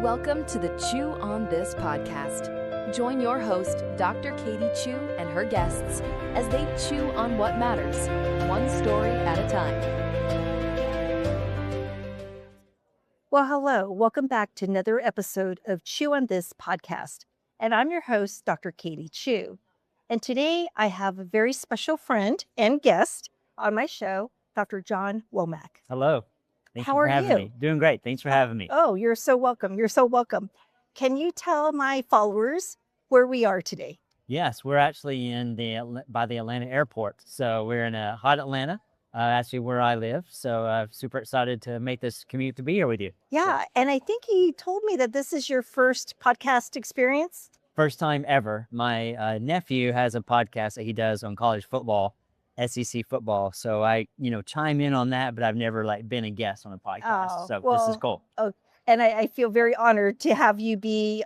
Welcome to the Chew on This podcast. Join your host, Dr. Katie Chew, and her guests as they chew on what matters, one story at a time. Well, hello. Welcome back to another episode of Chew on This podcast. And I'm your host, Dr. Katie Chew. And today I have a very special friend and guest on my show, Dr. John Womack. Hello. Thanks How for are having you? me. Doing great. Thanks for having me. Oh, you're so welcome. You're so welcome. Can you tell my followers where we are today? Yes, we're actually by the Atlanta airport. So we're in hot Atlanta, actually where I live. So I'm super excited to make this commute to be here with you. Yeah. And I think he told me that this is your first podcast experience. First time ever. My nephew has a podcast that he does on college football, SEC football. So I, chime in on that, but I've never been a guest on a podcast. This is cool. Oh, and I feel very honored to have you be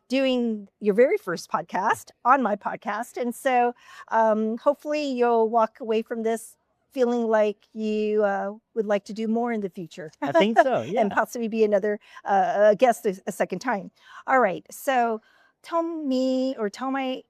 doing your very first podcast on my podcast. And so hopefully you'll walk away from this feeling like you would like to do more in the future. I think so, yeah. And possibly be another guest a second time. All right. So tell me or tell my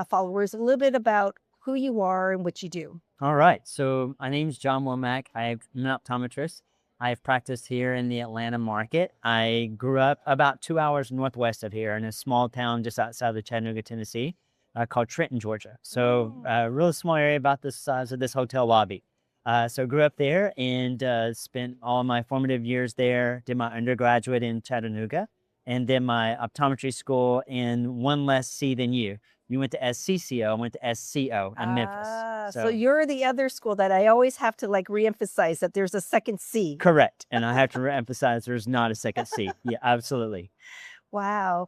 followers a little bit about who you are and what you do. All right. So my name's John Womack. I'm an optometrist. I've practiced here in the Atlanta market. I grew up about 2 hours northwest of here in a small town just outside of Chattanooga, Tennessee, called Trenton, Georgia. So a really small area about the size of this hotel lobby. So grew up there and spent all my formative years there, did my undergraduate in Chattanooga, and then my optometry school in one less C than you. You went to SCCO, I went to SCO in Memphis. So you're the other school that I always have to reemphasize that there's a second C. Correct. And I have to reemphasize there's not a second C. Yeah, absolutely. Wow.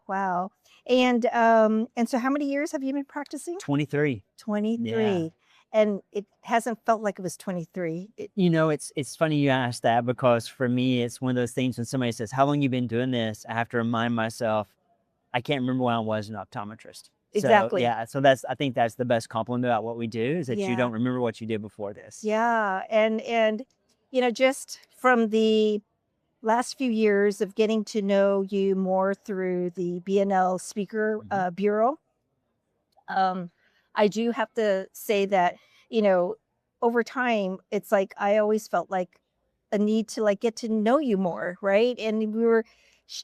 And so how many years have you been practicing? 23. 23. Yeah. And it hasn't felt like it was 23. It's funny you asked that because for me, it's one of those things when somebody says, how long you been doing this? I have to remind myself, I can't remember when I was an optometrist. Exactly. So I think that's the best compliment about what we do is that you don't remember what you did before this. Yeah. And just from the last few years of getting to know you more through the BNL Speaker Bureau, I do have to say that, over time, it's I always felt like a need to get to know you more, right? And we were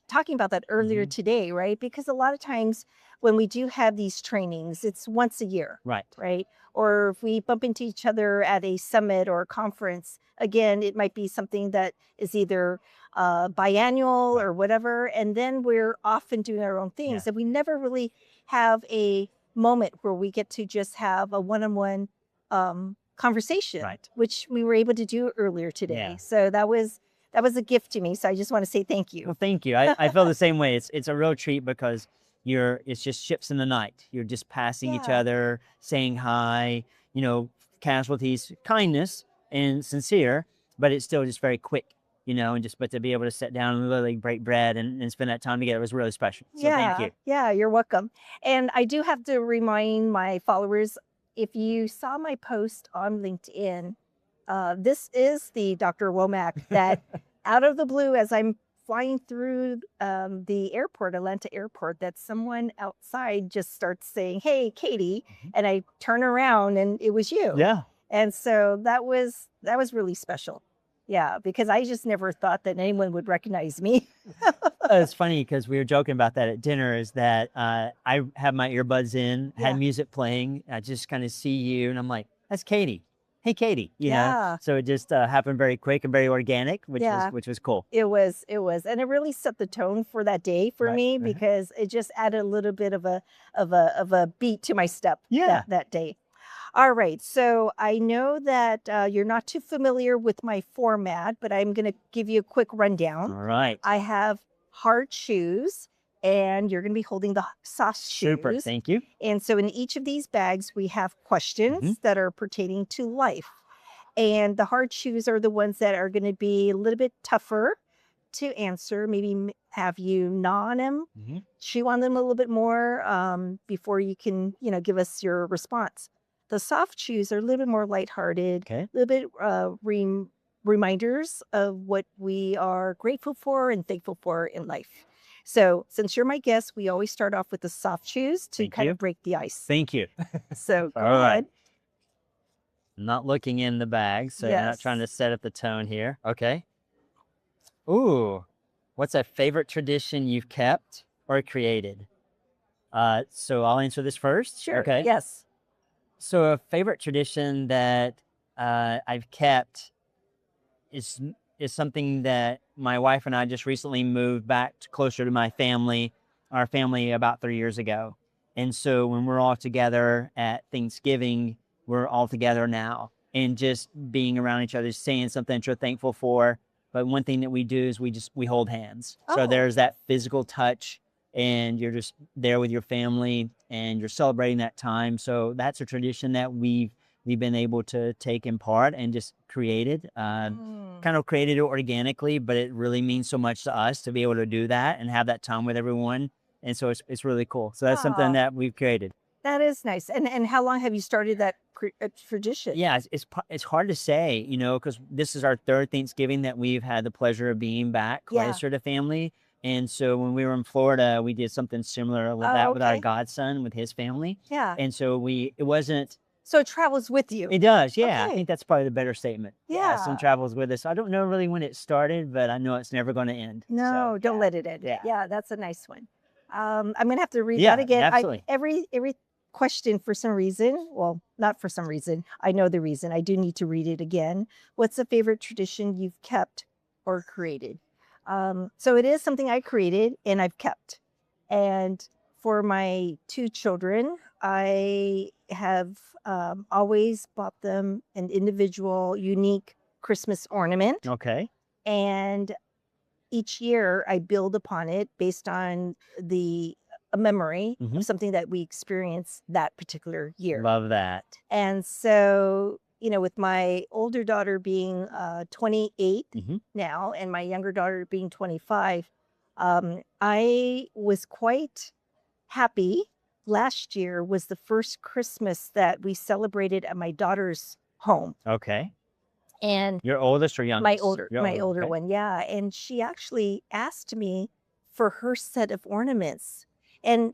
talking about that earlier today, right? Because a lot of times when we do have these trainings, it's once a year, right? Or if we bump into each other at a summit or a conference, again, it might be something that is either biannual or whatever. And then we're off and doing our own things. And we never really have a moment where we get to just have a one-on-one conversation, which we were able to do earlier today. Yeah. So that was a gift to me. So I just want to say thank you. Well, thank you. I feel the same way. It's a real treat because it's just ships in the night. You're just passing each other, saying hi, casualties, kindness and sincere, but it's still just very quick, but to be able to sit down and literally break bread and spend that time together was really special. So thank you. Yeah, you're welcome. And I do have to remind my followers, if you saw my post on LinkedIn, this is the Dr. Womack that out of the blue, as I'm flying through the airport, Atlanta airport, that someone outside just starts saying, "Hey, Katie," and I turn around and it was you. Yeah. And so that was really special. Yeah, because I just never thought that anyone would recognize me. It's funny because we were joking about that at dinner is that I have my earbuds in, had music playing. I just kind of see you and I'm like, that's Katie. Hey, Katie. You know? So it just happened very quick and very organic, which was cool. It was. And it really set the tone for that day for me because it just added a little bit of a beat to my step that day. All right. So I know that you're not too familiar with my format, but I'm going to give you a quick rundown. All right. I have hard shoes, and you're going to be holding the soft shoes. Super. Thank you. And so in each of these bags, we have questions that are pertaining to life. And the hard shoes are the ones that are going to be a little bit tougher to answer, maybe have you gnaw on them, chew on them a little bit more before you can, give us your response. The soft shoes are a little bit more lighthearted, a little bit reminders of what we are grateful for and thankful for in life. So since you're my guest, we always start off with the soft shoes to Thank kind you. of break the ice. Thank you. So go All right. ahead. I'm not looking in the bag, so I'm not trying to Yes. set up the tone here. Okay. Ooh, what's a favorite tradition you've kept or created? So I'll answer this first. Sure. Okay. Yes. So a favorite tradition that I've kept is is something that my wife and I just recently moved back closer to my family, our family about 3 years ago. And so when we're all together at Thanksgiving, we're all together now and just being around each other, saying something that you're thankful for. But one thing that we do is we hold hands. So Oh. there's that physical touch and you're just there with your family and you're celebrating that time. So that's a tradition that we've been able to take in part and just created. Kind of created it organically, but it really means so much to us to be able to do that and have that time with everyone. And so it's really cool. So that's something Aw. that we've created. That is nice. And how long have you started that tradition? Yeah, it's hard to say, because this is our third Thanksgiving that we've had the pleasure of being back Yeah. closer to family. And so when we were in Florida, we did something similar with Oh, that with our okay. godson, with his family. Yeah. And so it wasn't. So it travels with you. It does, yeah. I Okay. think that's probably the better statement. Some Yeah. travels with us. I don't know really when it started, but I know it's never going to end. No, So, don't yeah. let it end. Yeah. Yeah, that's a nice one. I'm gonna have to read Yeah, that again. absolutely. Every question for some reason. Well, not for some reason. I know the reason. I do need to read it again. What's a favorite tradition you've kept or created? So it is something I created and I've kept. And for my two children, I have always bought them an individual, unique Christmas ornament. Okay. And each year I build upon it based on a memory Mhm. of something that we experienced that particular year. Love that. And so, with my older daughter being 28 Mhm. now and my younger daughter being 25, I was quite happy. Last year was the first Christmas that we celebrated at my daughter's home. Okay. And Your oldest or youngest? my older Okay. one, yeah. And she actually asked me for her set of ornaments. And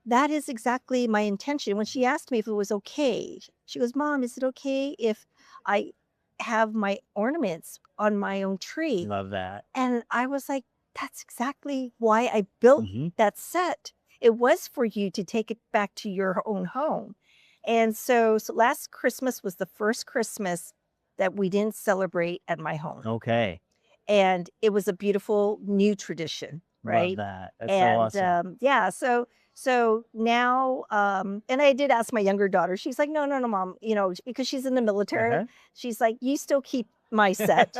that is exactly my intention. When she asked me if it was okay, she goes, "Mom, is it okay if I have my ornaments on my own tree?" Love that. And I was like, that's exactly why I built Mhm. that set. It was for you to take it back to your own home. And so last Christmas was the first Christmas that we didn't celebrate at my home. Okay. And it was a beautiful new tradition, Love right? that. That's so And awesome. yeah, so now, and I did ask my younger daughter. She's like, no, Mom, because she's in the military. Uh-huh. She's like, you still keep my set,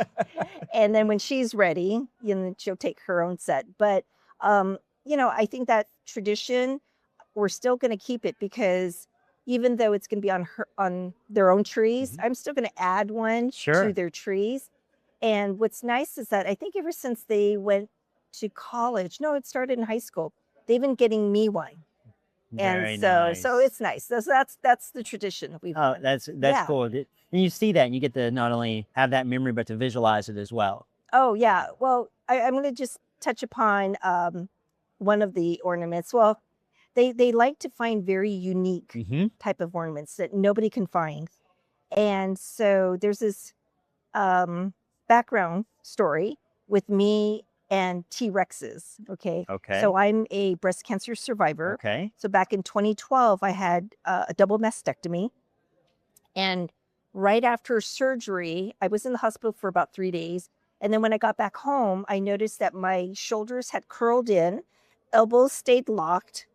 and then when she's ready, she'll take her own set. But I think that tradition, we're still going to keep it because even though it's going to be on their own trees, Mhm. I'm still going to add one to Sure. their trees. And what's nice is that I think ever since they went to college, no, it started in high school, they've been getting me one. Very And so nice. it's nice. That's the tradition that we've Oh, done. that's Yeah. cool. And you see that and you get to not only have that memory, but to visualize it as well. Oh, yeah. Well, I'm going to just touch upon one of the ornaments. Well, they like to find very unique Mm-hmm. type of ornaments that nobody can find. And so there's this background story with me and T-Rexes. Okay. Okay. So I'm a breast cancer survivor. Okay. So back in 2012, I had a double mastectomy. And right after surgery, I was in the hospital for about 3 days. And then when I got back home, I noticed that my shoulders had curled in, elbows stayed locked.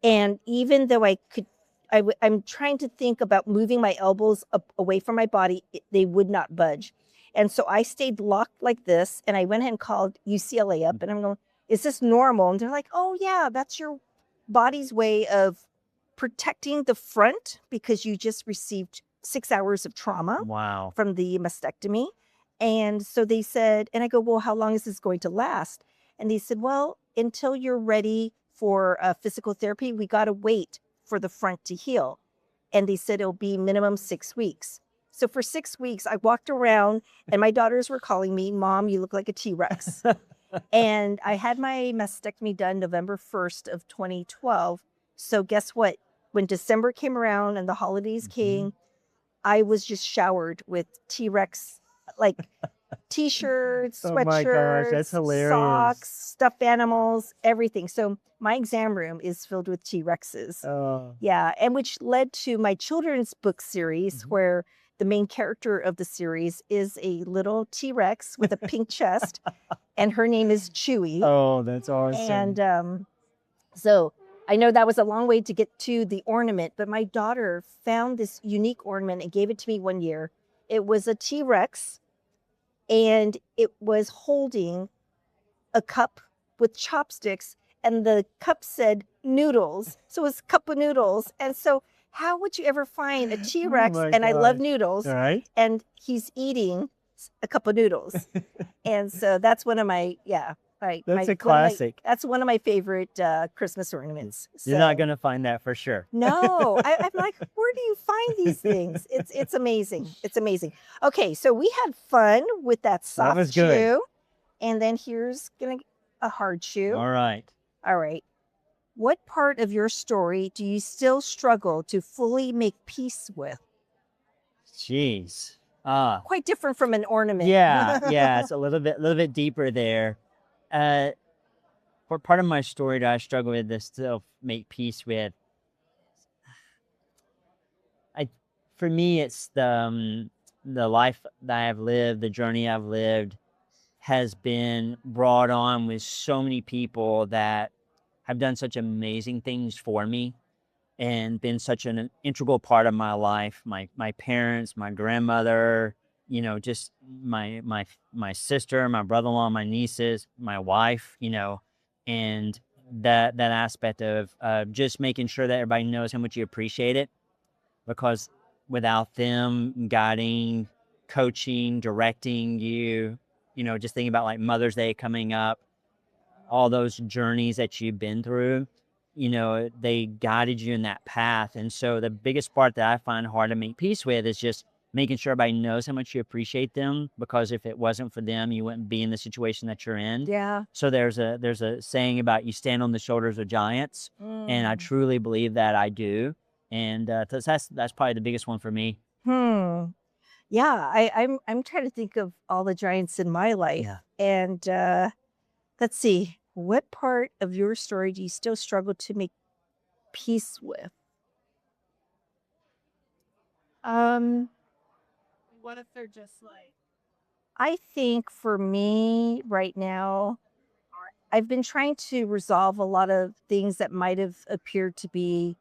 And even though I'm trying to think about moving my elbows up away from my body, they would not budge. And so I stayed locked like this. And I went ahead and called UCLA up and I'm going, is this normal? And they're like, oh, yeah, that's your body's way of protecting the front because you just received 6 hours of trauma Wow. from the mastectomy. And so they said, and I go, well, how long is this going to last? And they said, well, until you're ready for physical therapy, we got to wait for the front to heal. And they said it'll be minimum 6 weeks. So for 6 weeks, I walked around and my daughters were calling me, Mom, you look like a T-Rex. And I had my mastectomy done November 1st of 2012. So guess what? When December came around and the holidays came, I was just showered with T-Rex, like T-shirts, Oh my gosh, that's sweatshirts, hilarious. socks, stuffed animals, everything. So my exam room is filled with T-Rexes. Oh, Yeah, and which led to my children's book series where the main character of the series is a little T-Rex with a pink chest, and her name is Chewy. oh, that's awesome. And so I know that was a long way to get to the ornament, but my daughter found this unique ornament and gave it to me one year. It was a T-Rex, and it was holding a cup with chopsticks, and the cup said noodles. So it was a cup of noodles. And so how would you ever find a T-Rex, my and I love gosh. noodles, All right. and he's eating a cup of noodles? And so that's one of my, That's a classic. That's one of my favorite Christmas ornaments. You're not So- going to find that for sure. No, I'm like, where do you find these things? It's amazing. It's amazing. Okay, so we had fun with that soft was good. chew, and then here's a hard chew. All right. All right. What part of your story do you still struggle to fully make peace with? Jeez. Quite different from an ornament. Yeah, it's a little bit deeper there. What part of my story do I struggle with to still make peace with? For me, it's the life that I've lived, the journey I've lived has been brought on with so many people that have done such amazing things for me and been such an integral part of my life. My parents, my grandmother, just my sister, my brother-in-law, my nieces, my wife, and that aspect of just making sure that everybody knows how much you appreciate it, because without them guiding, coaching, directing you, just thinking about like Mother's Day coming up, all those journeys that you've been through, they guided you in that path. And so the biggest part that I find hard to make peace with is just making sure everybody knows how much you appreciate them, because if it wasn't for them, you wouldn't be in the situation that you're in. Yeah. So there's a saying about you stand on the shoulders of giants, and I truly believe that I do. And that's probably the biggest one for me. Yeah, I'm trying to think of all the giants in my life. Yeah. And let's see, what part of your story do you still struggle to make peace with? What if they're just like, I think for me right now, I've been trying to resolve a lot of things that might have appeared to be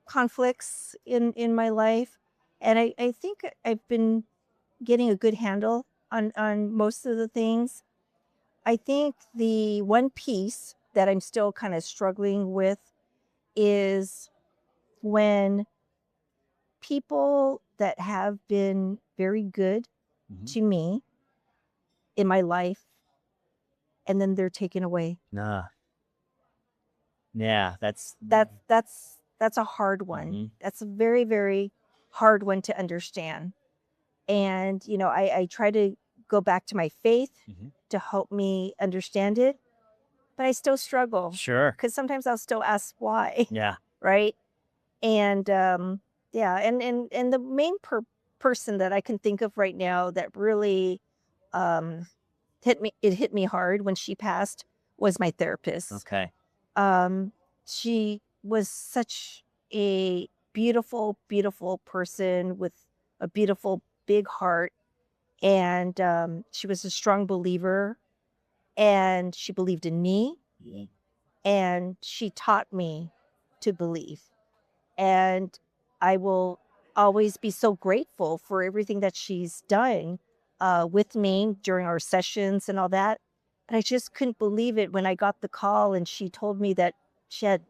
conflicts in my life. And I think I've been getting a good handle on most of the things. I think the one piece that I'm still kind of struggling with is when people that have been very good to me in my life, and then they're taken away. Nah. Yeah, that's a hard one. That's a very, very hard one to understand. And, I try to go back to my faith to help me understand it, but I still struggle. Sure. Because sometimes I'll still ask why. Yeah. Right. And, yeah. And the main person that I can think of right now that really hit me hard when she passed was my therapist. Okay. She was such a beautiful, beautiful person with a beautiful big heart. And she was a strong believer, and she believed in me, and she taught me to believe. And I will always be so grateful for everything that she's done with me during our sessions and all that. And I just couldn't believe it when I got the call and she told me that she had,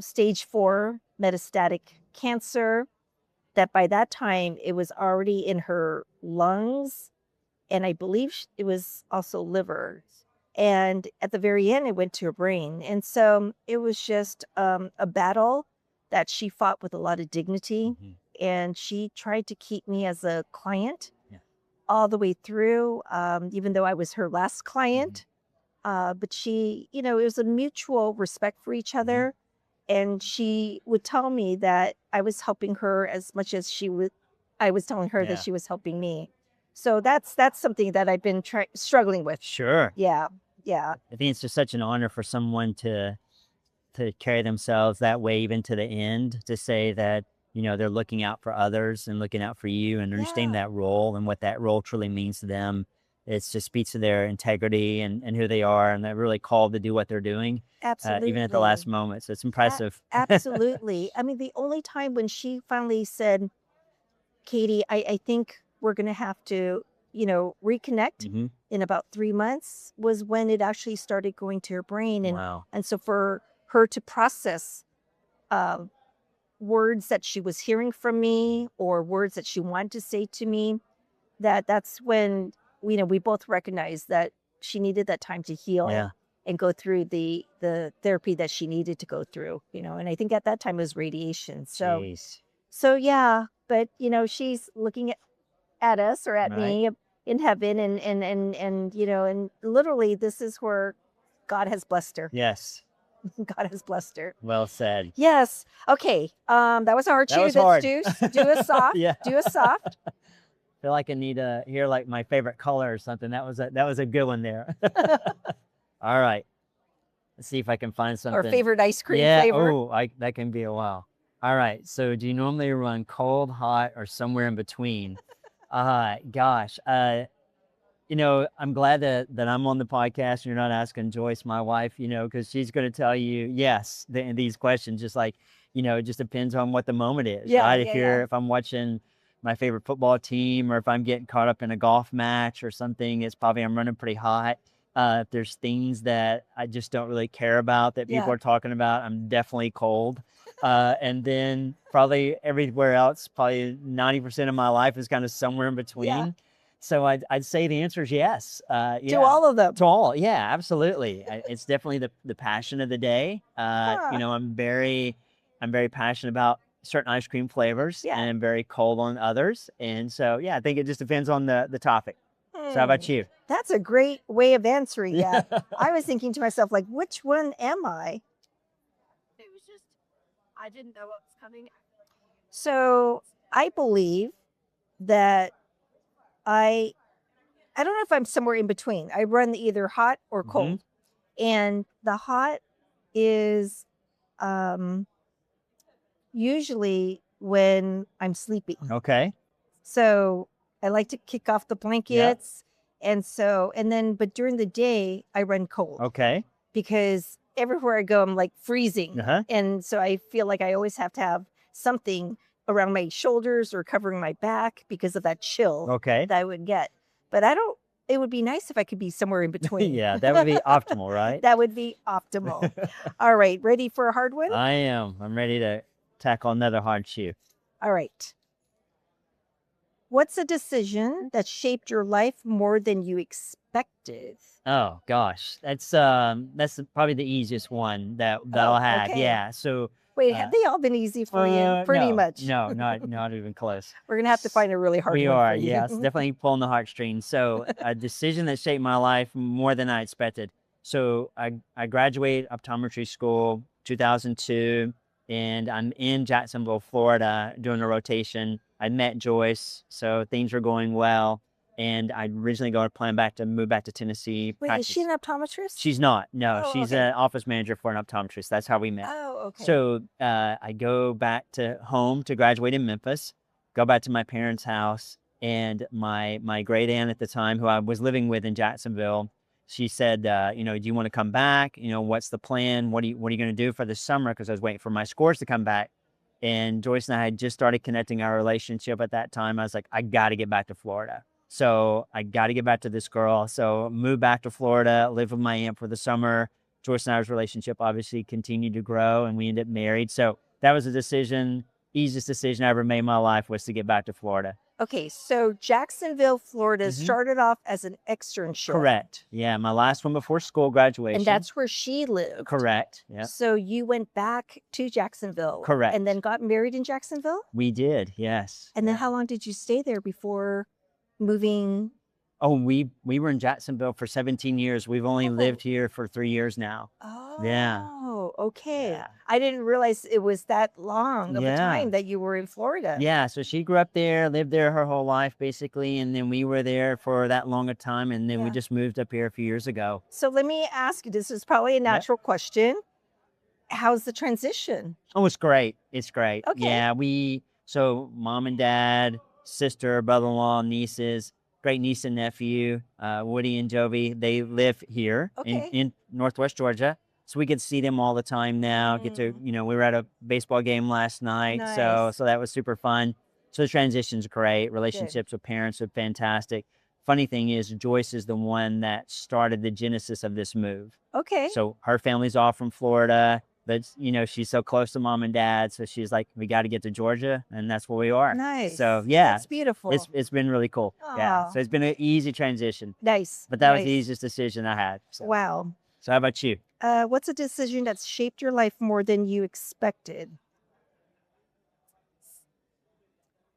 stage 4 metastatic cancer, that by that time it was already in her lungs, and I believe it was also liver. And at the very end, it went to her brain. And so it was just a battle that she fought with a lot of dignity. And she tried to keep me as a client all the way through, even though I was her last client. But she, it was a mutual respect for each other. And she would tell me that I was helping her as much as I was telling her that she was helping me. So that's something that I've been struggling with. Sure. Yeah. I think it's just such an honor for someone to carry themselves that way, even to the end, to say that, they're looking out for others and looking out for you and understanding that role and what that role truly means to them. It just speaks to their integrity and who they are, and they're really called to do what they're doing. Absolutely. Even at the last moment. So it's impressive. Absolutely. I mean, the only time when she finally said, Katie, I think we're going to have to, reconnect in about 3 months was when it actually started going to her brain. And so for her to process words that she was hearing from me or words that she wanted to say to me, that's when, we both recognized that she needed that time to heal and go through the therapy that she needed to go through, and I think at that time it was radiation. So yeah, but she's looking at us or at me in heaven, and literally this is where God has blessed her. Yes. God has blessed her. Well said. Yes. Okay. That was a hard chew. Hard. Do a soft. Do a soft. I feel like I need to hear like my favorite color or something. That was a good one there. All right. Let's see if I can find something. Or favorite ice cream flavor. Oh, that can be a while. All right. So do you normally run cold, hot, or somewhere in between? Gosh. I'm glad that I'm on the podcast and you're not asking Joyce, my wife, because she's going to tell you yes, these questions, just like, it just depends on what the moment is, right? If I'm watching my favorite football team, or if I'm getting caught up in a golf match or something, it's probably I'm running pretty hot. If there's things that I just don't really care about that people are talking about, I'm definitely cold. And then probably everywhere else, probably 90% of my life is kind of somewhere in between. Yeah. So I'd say the answer is yes. To all of them. To all, yeah, absolutely. It's definitely the passion of the day. I'm very passionate about certain ice cream flavors, and I'm very cold on others. And so, yeah, I think it just depends on the topic. So how about you? That's a great way of answering that. I was thinking to myself, like, which one am I? It was just, I didn't know what was coming. So I believe that I don't know if I'm somewhere in between. I run either hot or cold. And the hot is usually when I'm sleepy. Okay. So I like to kick off the blankets. But during the day, I run cold. Okay. Because everywhere I go, I'm like freezing. And so I feel like I always have to have something around my shoulders or covering my back because of that chill that I would get. But it would be nice if I could be somewhere in between. Yeah, that would be optimal, right? That would be optimal. All right, ready for a hard one? I am. I'm ready to tackle another hard shoe. All right. What's a decision that shaped your life more than you expected? Oh gosh, that's probably the easiest one that I'll have. Okay. Yeah. So wait, have they all been easy for you? Pretty much. No, not even close. We're gonna have to find a really hard one. We are, for you. yes, definitely pulling the heartstrings. So a decision that shaped my life more than I expected. So I graduated optometry school 2002, and I'm in Jacksonville, Florida, doing a rotation. I met Joyce, so things were going well. And I originally planned to move back to Tennessee. Wait, is she an optometrist? She's not. No, Oh, she's okay. an office manager for an optometrist. That's how we met. Oh, okay. So I go back to home to graduate in Memphis, go back to my parents' house, and my great aunt at the time, who I was living with in Jacksonville, she said, do you want to come back? What's the plan? What are you going to do for the summer? Because I was waiting for my scores to come back. And Joyce and I had just started connecting our relationship at that time. I was like, I got to get back to Florida. So I got to get back to this girl. So moved back to Florida, lived with my aunt for the summer. Joyce and I's relationship obviously continued to grow, and we ended up married. So that was a decision, easiest decision I ever made in my life, was to get back to Florida. Okay, so Jacksonville, Florida started off as an externship. Correct. Yeah, my last one before school graduation. And that's where she lived. Correct. Yeah. So you went back to Jacksonville. Correct. And then got married in Jacksonville? We did, yes. And then how long did you stay there before moving? Oh, we were in Jacksonville for 17 years. We've only Oh. lived here for 3 years now. Yeah. Oh, okay. Yeah. I didn't realize it was that long of a Yeah. time that you were in Florida. Yeah, so she grew up there, lived there her whole life basically, and then we were there for that longer time, and then we Yeah. just moved up here a few years ago. So let me ask you, this is probably a natural question. How's the transition? Oh, it's great. It's great. Okay. Yeah, so mom and dad, sister, brother-in-law, nieces, great niece and nephew, Woody and Jovi, they live here Okay. in Northwest Georgia. So we get to see them all the time now. Get to, we were at a baseball game last night. Nice. So that was super fun. So the transition's great. Relationships with parents are fantastic. Funny thing is, Joyce is the one that started the genesis of this move. Okay. So her family's all from Florida, but she's so close to mom and dad. So she's like, we got to get to Georgia, and that's where we are. Nice. So yeah, That's beautiful. it's been really cool. Yeah. Aw. So it's been an easy transition, Nice. but that was nice. the easiest decision I had. So. Wow. So how about you? What's a decision that's shaped your life more than you expected?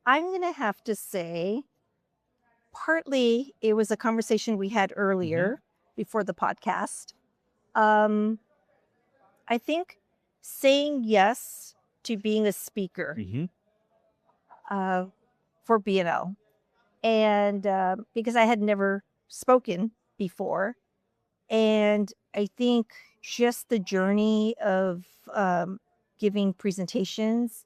I'm going to have to say, partly it was a conversation we had earlier before the podcast. I think saying yes to being a speaker for BNL. And because I had never spoken before. And I think just the journey of giving presentations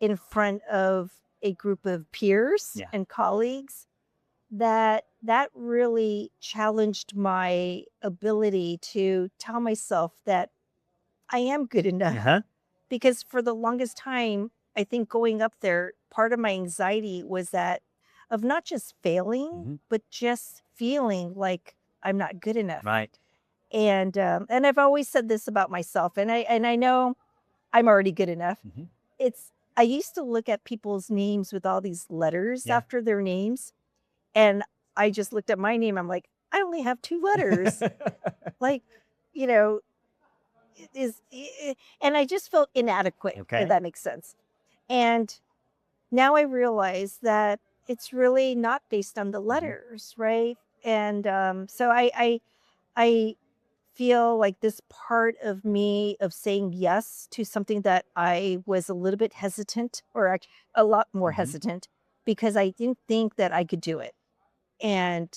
in front of a group of peers and colleagues, that really challenged my ability to tell myself that I am good enough. Because for the longest time, I think going up there, part of my anxiety was that of not just failing, but just feeling like I'm not good enough. Right. And I've always said this about myself, and I know I'm already good enough. I used to look at people's names with all these letters after their names, and I just looked at my name. I'm like, I only have 2 letters. Like, and I just felt inadequate, if that makes sense. And now I realize that it's really not based on the letters, right? And so I feel like this part of me of saying yes to something that I was a little bit hesitant, or a lot more hesitant, because I didn't think that I could do it. And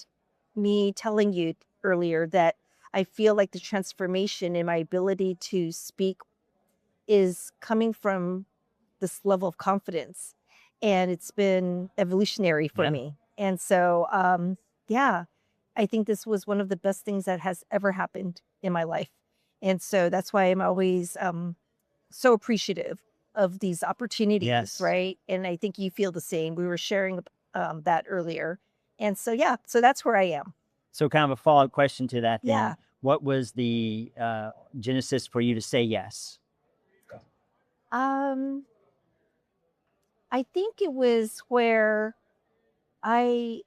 me telling you earlier that I feel like the transformation in my ability to speak is coming from this level of confidence. And it's been evolutionary for me. And so, I think this was one of the best things that has ever happened in my life. And so that's why I'm always so appreciative of these opportunities, right? And I think you feel the same. We were sharing that earlier. And so, so that's where I am. So kind of a follow-up question to that then. Yeah. What was the genesis for you to say yes? I think it was where I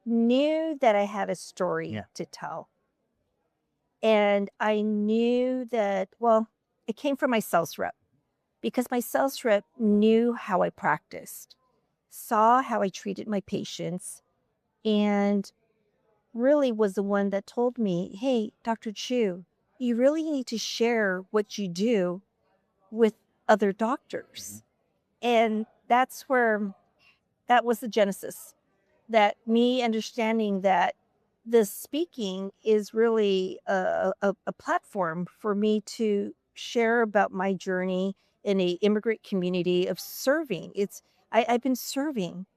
knew that I had a story to tell. And I knew that, it came from my sales rep, because my sales rep knew how I practiced, saw how I treated my patients, and really was the one that told me, hey, Dr. Chu, you really need to share what you do with other doctors. And that's where that was the genesis, that me understanding that the speaking is really a platform for me to share about my journey in a immigrant community of serving. I've been serving,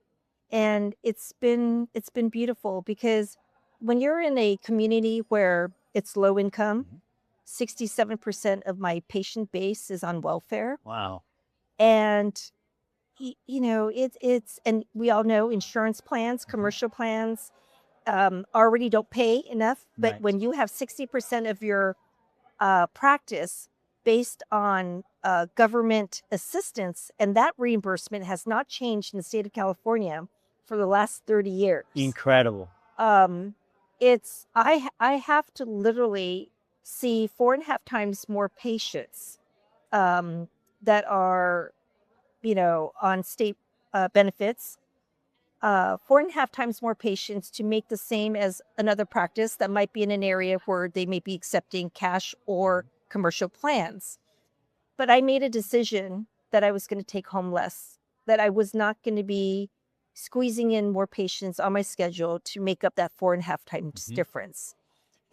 and it's been beautiful, because when you're in a community where it's low income, 67% of my patient base is on welfare. Wow. And it's and we all know insurance plans, commercial plans already don't pay enough. But when you have 60% of your practice based on government assistance, and that reimbursement has not changed in the state of California for the last 30 years. Incredible. It's I have to literally see 4.5 times more patients that are on state benefits 4.5 times more patients to make the same as another practice that might be in an area where they may be accepting cash or commercial plans. But I made a decision that I was going to take home less, that I was not going to be squeezing in more patients on my schedule to make up that 4.5 times difference.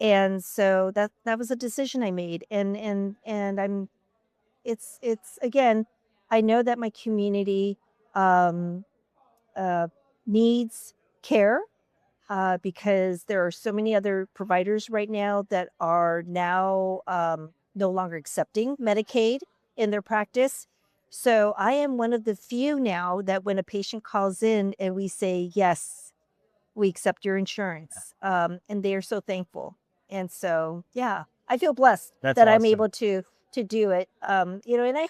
And so that was a decision I made. And I'm, it's again, I know that my community needs care because there are so many other providers right now that are now no longer accepting Medicaid in their practice. So I am one of the few now that when a patient calls in and we say, yes, we accept your insurance, and they are so thankful. And so, yeah, I feel blessed That's that I'm awesome. able to do it. You know, and I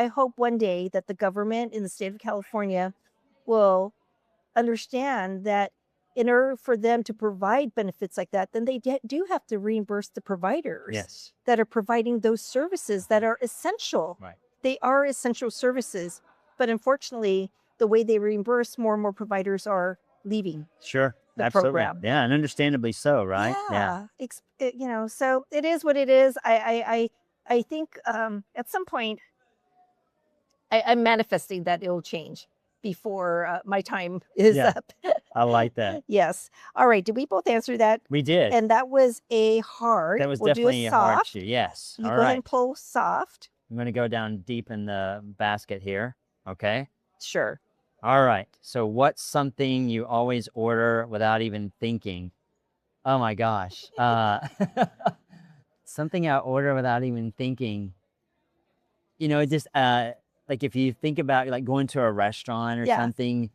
hope one day that the government in the state of California will understand that in order for them to provide benefits like that, then they do have to reimburse the providers Yes. that are providing those services that are essential. Right. They are essential services, but unfortunately, the way they reimburse, more and more providers are leaving. Sure. The Absolutely. program. Yeah, and understandably so, right? Yeah. You know, so it is what it is. I think at some point I'm manifesting that it'll change before my time is Yeah. up. I like that. Yes. All right. Did we both answer that? We did. And that was a hard. That was We'll definitely do a a hard soft. shoe. Yes. You All go ahead right. and pull soft. I'm going to go down deep in the basket here. Okay. Sure. All right. So what's something you always order without even thinking? Oh my gosh. Something I order without even thinking. You know, it just like if you think about like going to a restaurant or Yeah. something,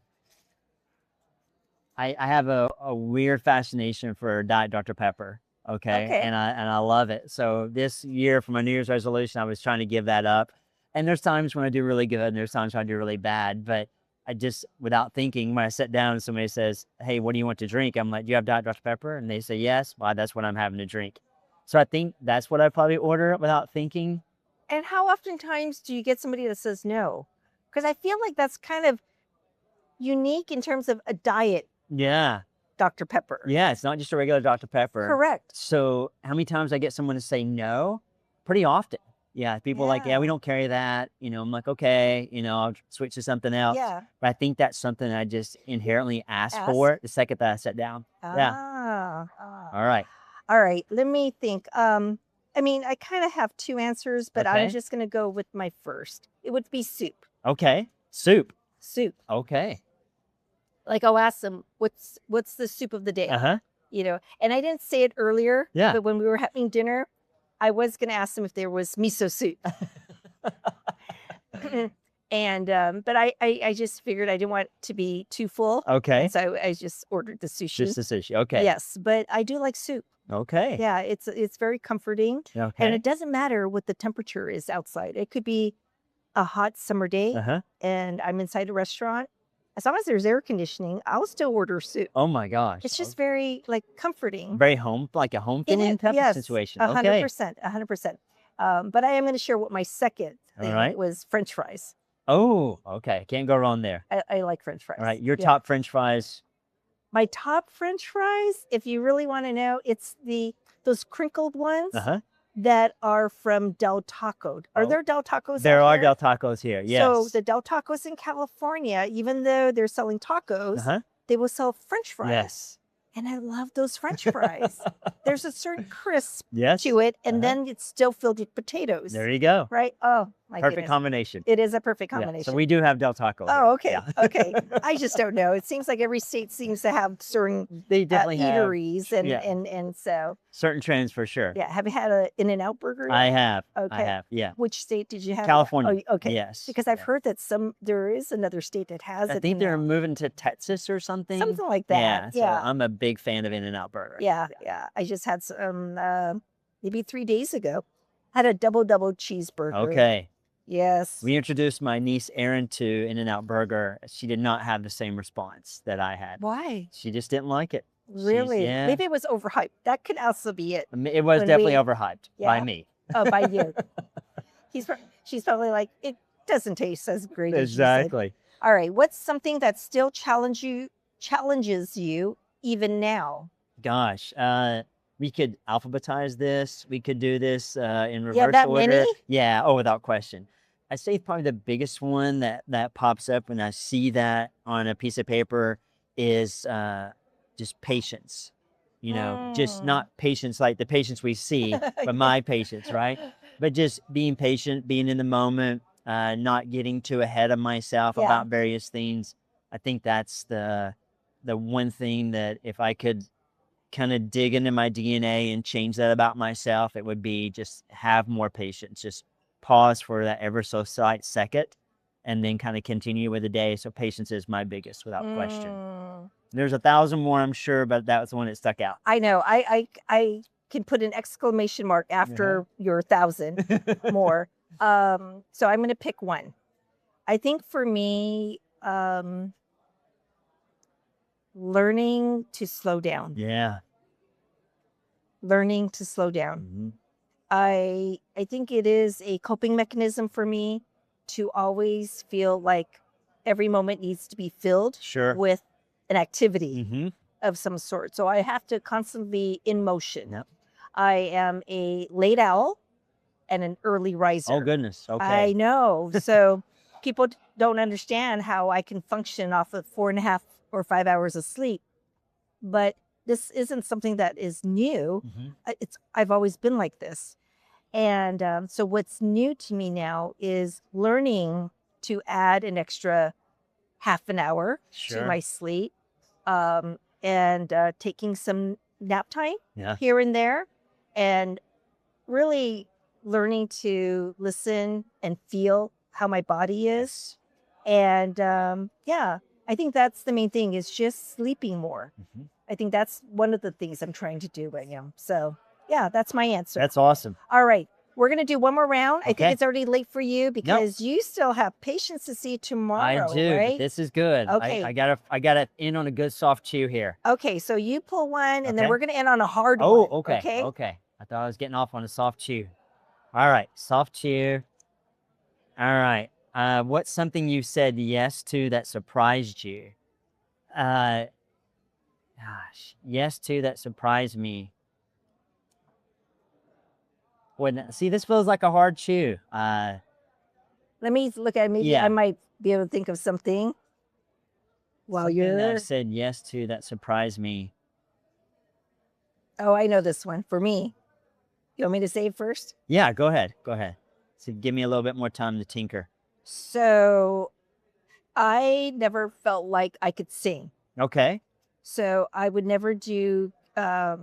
I have a weird fascination for Diet Dr. Pepper. Okay. Okay. And I love it. So this year for my New Year's resolution, I was trying to give that up. And there's times when I do really good and there's times when I do really bad. But I just, without thinking, when I sit down and somebody says, hey, what do you want to drink? I'm like, do you have Diet Dr. Pepper? And they say, yes. Well, that's what I'm having to drink. So I think that's what I probably order without thinking. And how oftentimes do you get somebody that says no? Because I feel like that's kind of unique in terms of a diet Yeah. Dr. Pepper. Yeah. It's not just a regular Dr. Pepper. Correct. So how many times I get someone to say no? Pretty often. Yeah. People are like, yeah, we don't carry that. You know, I'm like, okay, you know, I'll switch to something else. Yeah. But I think that's something I just inherently ask Ask. for the second that I sit down. Yeah. Ah. All right. All right. Let me think. I mean, I kind of have two answers, but I'm Okay. just going to go with my first. It would be soup. Okay. Soup. Soup. Okay. Like I'll ask them, what's the soup of the day? Uh-huh. You know, and I didn't say it earlier, Yeah. but when we were having dinner, I was going to ask them if there was miso soup. And but I just figured I didn't want it to be too full. Okay. And so I just ordered the sushi. Just the sushi. Okay. Yes, but I do like soup. Okay. Yeah, it's very comforting. Okay. And it doesn't matter what the temperature is outside. It could be a hot summer day Uh-huh. and I'm inside a restaurant. As long as there's air conditioning, I'll still order soup. Oh my gosh. It's just very like comforting. very home, like a home It feeling is, type of yes, situation. Okay. 100%, 100%. But I am going to share what my second All thing right. was French fries. Oh, okay. Can't go wrong there. I like French fries. All right. Your Yeah. top French fries. My top French fries, if you really want to know, it's those crinkled ones Uh-huh. that are from Del Taco. Are Oh, there Del Tacos There out are here? Del Tacos here. Yes. So the Del Tacos in California, even though they're selling tacos, Uh-huh. they will sell French fries. Yes. And I love those French fries. There's a certain crisp Yes. to it, and Uh-huh. then it's still filled with potatoes. There you go. Right? Oh, my Perfect goodness. combination. It is a perfect Yeah, combination. so we do have Del Taco. here. Oh, okay. Yeah. Okay. I just don't know. It seems like every state seems to have certain They definitely have eateries, and, yeah. and so, certain trends for sure. yeah. Have you had a In-N-Out burger? I have. I Okay. have. Yeah. Which state did you have? it at? California. Oh, okay. Yes. Because I've Yeah. heard that there is another state that has I it. think they're now. moving to Texas or something. Something like that. Yeah. So Yeah. I'm a big fan of In-N-Out Burger. Yeah. I just had some maybe 3 days ago. Had a double cheeseburger. Okay. Yes. We introduced my niece Erin to In-N-Out Burger. She did not have the same response that I had. Why? She just didn't like it. Really? yeah. Maybe it was overhyped. That could also be it. I mean, it was When definitely we- overhyped by Yeah. me. Oh, by you. She's probably like, it doesn't taste as great as you said. Exactly. All right. What's something that still challenges challenges you even now? Gosh, we could alphabetize this. We could do this in You have reverse that order. many? Yeah, oh, without question. I'd say probably the biggest one that pops up when I see that on a piece of paper is just patience. Just Mm. not patience like the patience we see, but my patience, right? But just being patient, being in the moment, not getting too ahead of myself Yeah. about various things. I think that's the one thing that if I could kind of dig into my DNA and change that about myself, it would be just have more patience. Just pause for that ever so slight second and then kind of continue with the day. So patience is my biggest without question. Mm. There's 1,000 more, I'm sure, but that was the one that stuck out. I know. I can put an exclamation mark after your 1,000 more. So I'm going to pick one. I think for me, learning to slow down. Yeah. Learning to slow down. Mm-hmm. I think it is a coping mechanism for me to always feel like every moment needs to be filled Sure. with an activity Mm-hmm. of some sort. So I have to constantly be in motion. Yep. I am a late owl and an early riser. Oh, goodness. Okay. I know. So people don't understand how I can function off of 4.5 or 5 hours of sleep. But this isn't something that is new. Mm-hmm. I've always been like this. And so what's new to me now is learning to add an extra half an hour Sure. to my sleep, and taking some nap time Yeah. here and there, and really learning to listen and feel how my body is. And yeah, I think that's the main thing, is just sleeping more. Mm-hmm. I think that's one of the things I'm trying to do right now. So yeah, that's my answer. That's awesome. All right. We're going to do one more round. I Okay. think it's already late for you because you still have patients to see tomorrow, I do. But right? this is good. Okay. I gotta end on a good soft chew here. Okay, so you pull one, and then Okay. we're going to end on a hard one. Oh, okay. Okay. I thought I was getting off on a soft chew. All right. Soft chew. All right. What's something you said yes to that surprised you? Yes to that surprised me. See, this feels like a hard chew. Let me look at it. Maybe Yeah. I might be able to think of something while Something that you're... I've said yes to that surprised me. Oh, I know this one. For me. You want me to say it first? Yeah, go ahead. Go ahead. So give me a little bit more time to tinker. So I never felt like I could sing. Okay. So I would never do, I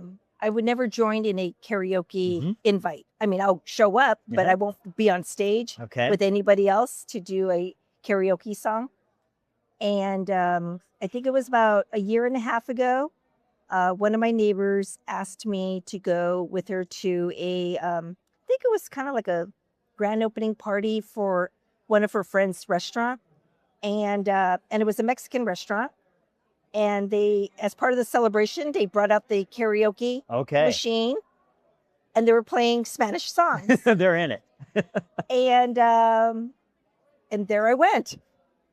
would never join in a karaoke invite. I mean, I'll show up, but I won't be on stage with anybody else to do a karaoke song. And I think it was about 1.5 years ago, one of my neighbors asked me to go with her to a, I think it was kind of like a grand opening party for one of her friends' restaurant. And it was a Mexican restaurant. And they, as part of the celebration, they brought out the karaoke machine, and they were playing Spanish songs. They're in it. And there I went.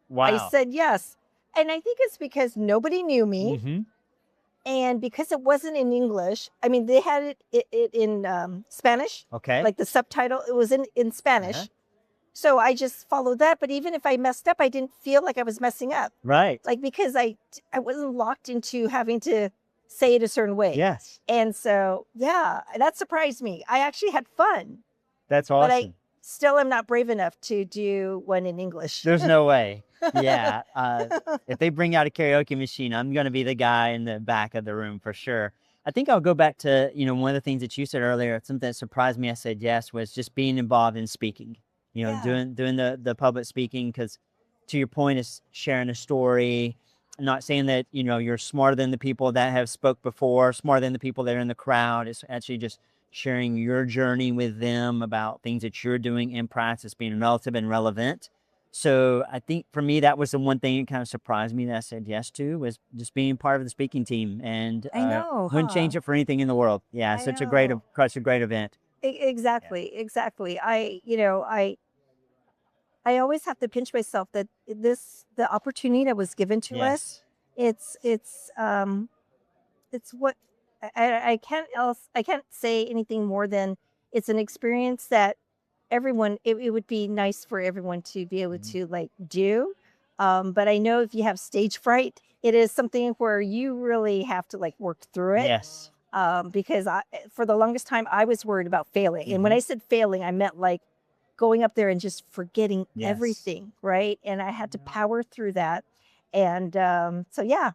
Wow. I said yes. And I think it's because nobody knew me. Mm-hmm. And because it wasn't in English, I mean, they had it in Spanish. Okay. Like the subtitle, it was in Spanish. So I just followed that. But even if I messed up, I didn't feel like I was messing up. Right. Like, because I wasn't locked into having to say it a certain way. Yes. And so, yeah, that surprised me. I actually had fun. That's awesome. But I still am not brave enough to do one in English. There's no way. Yeah. If they bring out a karaoke machine, I'm going to be the guy in the back of the room for sure. I think I'll go back to, one of the things that you said earlier, something that surprised me, I said yes, was just being involved in speaking. Doing the public speaking, because to your point is sharing a story. I'm not saying that, you're smarter than the people that have spoke before, smarter than the people that are in the crowd. It's actually just sharing your journey with them about things that you're doing in practice, being relative and relevant. So I think for me, that was the one thing that kind of surprised me that I said yes to, was just being part of the speaking team. And I know, wouldn't change it for anything in the world. Yeah, such a great event. Exactly. I always have to pinch myself that the opportunity that was given to us It's it's what I can't say anything more than it's an experience that it would be nice for everyone to be able to like do. But I know if you have stage fright, it is something where you really have to like work through it. Yes. Because for the longest time I was worried about failing. And when I said failing, I meant like going up there and just forgetting Yes. everything, right? And I had to power through that. And so yeah.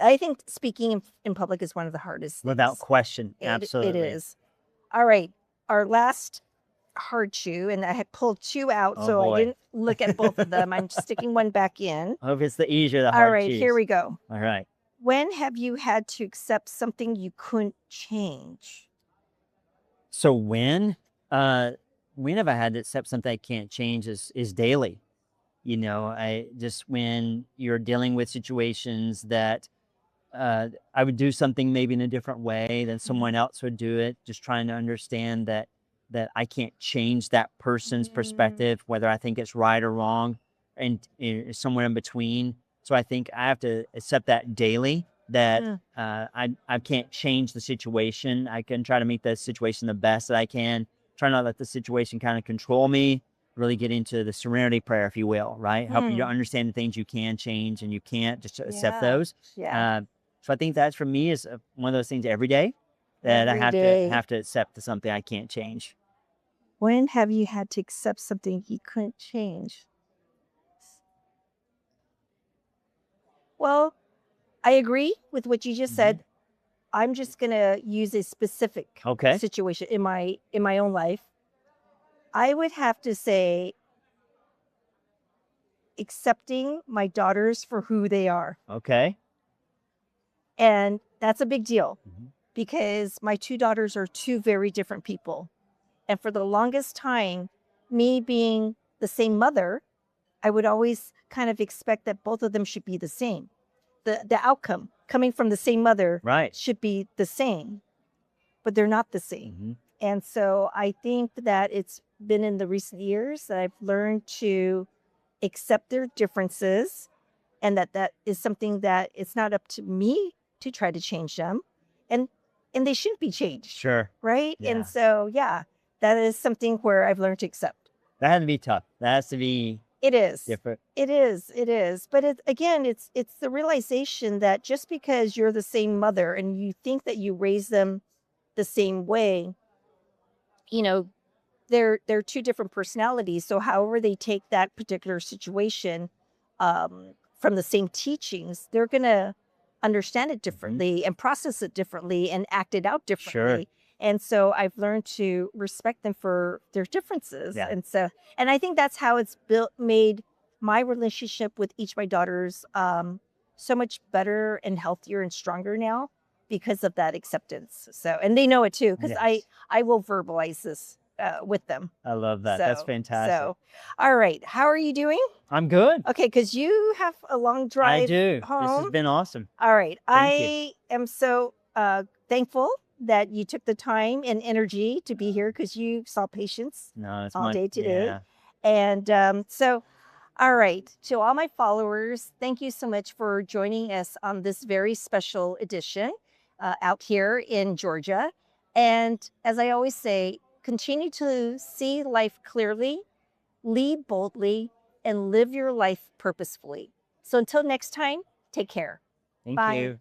I think speaking in public is one of the hardest Without things. question. It Absolutely. is. All right. Our last hard chew, and I had pulled two out, Oh, so I boy. didn't look at both of them. I'm sticking one back in. I hope it's the easier, the All hard right, here cheese. we go. All right. When have you had to accept something you couldn't change? So when have I had to accept something I can't change is daily. You know, when you're dealing with situations that I would do something maybe in a different way than someone else would do it, just trying to understand that I can't change that person's perspective, whether I think it's right or wrong, and somewhere in between. So I think I have to accept that daily, that I can't change the situation. I can try to make the situation the best that I can, try not to let the situation kind of control me, really get into the serenity prayer, if you will, right? Help you to understand the things you can change and you can't, just to accept those. Yeah. So I think that's, for me, is one of those things every day that Every I day. have to accept something I can't change. When have you had to accept something you couldn't change? Well, I agree with what you just said. I'm just gonna use a specific Okay. situation in my own life. I would have to say accepting my daughters for who they are. Okay. And that's a big deal because my two daughters are two very different people. And for the longest time, me being the same mother, I would always kind of expect that both of them should be the same. The outcome coming from the same mother Right. should be the same, but they're not the same. And so I think that it's been in the recent years that I've learned to accept their differences, and that is something that it's not up to me to try to change them, and they shouldn't be changed. Sure. Right. Yeah. And so that is something where I've learned to accept. That had to be tough. That has to be It is different. It is. But it's the realization that just because you're the same mother and you think that you raise them the same way, you know, they're two different personalities. So however they take that particular situation from the same teachings, they're gonna understand it differently and process it differently and act it out differently. Sure. And so I've learned to respect them for their differences. Yeah. And I think that's how it's made my relationship with each of my daughters so much better and healthier and stronger now because of that acceptance. So, and they know it too, because Yes. I will verbalize this with them. I love that. That's fantastic. So, all right. How are you doing? I'm good. Okay, because you have a long drive I do. home. This has been awesome. All right. Thank you. I am so thankful that you took the time and energy to be here because you saw patients No, it's all day today. Yeah. And so, all right. To all my followers, thank you so much for joining us on this very special edition out here in Georgia. And as I always say, continue to see life clearly, lead boldly, and live your life purposefully. So until next time, take care. Thank Bye. you.